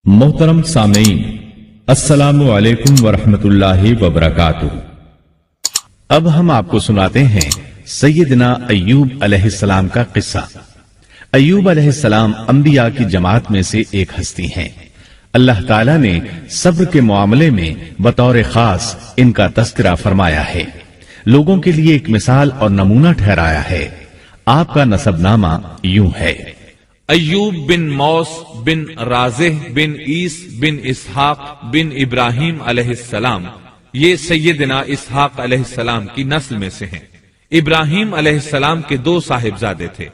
मोहतरम सामीन, अस्सलामु अलैकुम वरहमतुल्लाहि वबरकातुहू। अब हम आपको सुनाते हैं सैयदना अय्यूब अलैहिस्सलाम का किस्सा। अय्यूब अलैहिस्सलाम अंबिया की जमात में से एक हस्ती हैं। अल्लाह ताला ने सब्र के मामले में बतौर खास इनका तस्करा फरमाया है, लोगों के लिए एक मिसाल और नमूना ठहराया है। आपका नसबनामा यूं है: अय्यूब बिन मौस बिन राज़ेह बिन ईस बिन इसहाक बिन इब्राहिम अलैहिस्सलाम। ये सैयदना इसहाक अलैहिस्सलाम की नस्ल में से हैं। इब्राहिम अलैहिस्सलाम के दो साहिबजादे थे,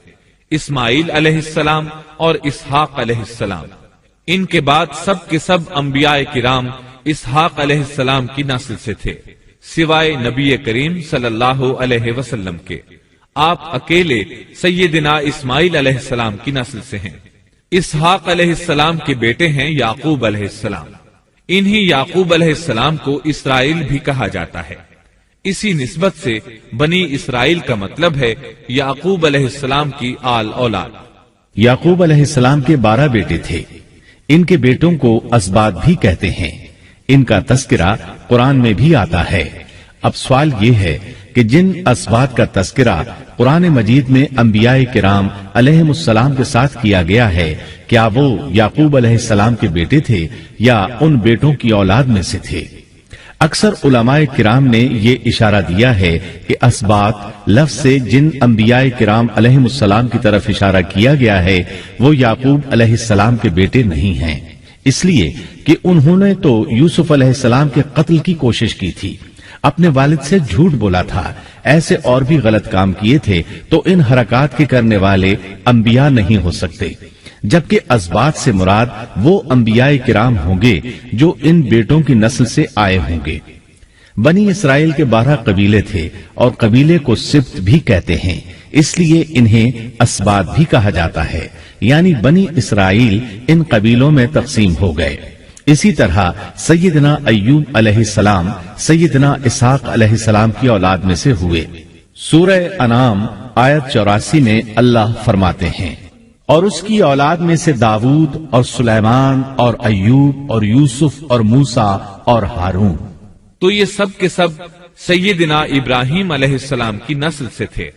इस्माइल अलैहिस्सलाम और इसहाक अलैहिस्सलाम। इनके बाद सब के सब अंबियाए किराम इसहाक अलैहिस्सलाम की नस्ल से थे, सिवाय नबी करीम सल्लल्लाहु अलैहि वसल्लम के। आप अकेले सैयदना इस्माइल अलैहिस्सलाम की नस्ल से हैं। इसहाक अलैहिस्सलाम के बेटे हैं याकूब अलैहिस्सलाम। इन्हीं याकूब अलैहिस्सलाम को इसराइल भी कहा जाता है। इसी निस्बत से बनी इसराइल का मतलब है याकूब अलैहिस्सलाम की आल औलाद। याकूब अलैहिस्सलाम के 12 बेटे थे। इनके बेटों को असबात भी कहते हैं। इनका तस्करा कुरान में भी आता है। अब सवाल ये है कि जिन असबात का तस्करा कुरान मजीद में अंबियाए किराम अलैहिमुस्सलाम के साथ किया गया है, क्या वो याकूब अलैहिस्सलाम के बेटे थे या उन बेटों की औलाद में से थे? अक्सर उलमाए किराम ने ये इशारा दिया है कि असबात लफ्ज से जिन अंबियाए किराम अलैहिमुस्सलाम की तरफ इशारा किया गया है वो याकूब अलैहिस्सलाम के बेटे नहीं हैं, इसलिए कि उन्होंने तो यूसुफ अलैहिस्सलाम के कत्ल की कोशिश की थी, अपने वालिद से झूठ बोला था, ऐसे और भी गलत काम किए थे, तो इन हरकत के करने वाले अंबिया नहीं हो सकते। जबकि असबात से मुराद वो अंबियाए किराम होंगे जो इन बेटों की नस्ल से आए होंगे। बनी इसराइल के 12 कबीले थे और कबीले को सिब्त भी कहते हैं, इसलिए इन्हें असबात भी कहा जाता है, यानी बनी इसराइल इन कबीलों में तकसीम हो गए। इसी तरह सैयदना अय्यूब अलैहिस्सलाम सैयदना इसहाक अलैहिस्सलाम की औलाद में से हुए। सूरह अनाम आयत 84 में अल्लाह फरमाते हैं, और उसकी औलाद में से दाऊद और सुलेमान और अय्यूब और यूसुफ और मूसा और हारून। तो ये सब के सब सैयदना इब्राहिम अलैहिस्सलाम की नस्ल से थे।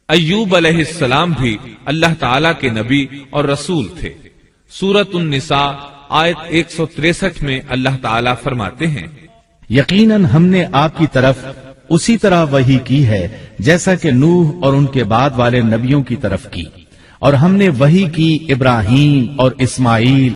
अय्यूब अलैहिस्सलाम भी अल्लाह ताला के नबी और रसूल थे। सूरत उन-निसा आयत 163 में अल्लाह ताला फरमाते हैं, यकीनन हमने आपकी तरफ उसी तरह वही की है जैसा कि नूह और उनके बाद वाले नबियों की तरफ की, और हमने वही की इब्राहिम और इस्माइल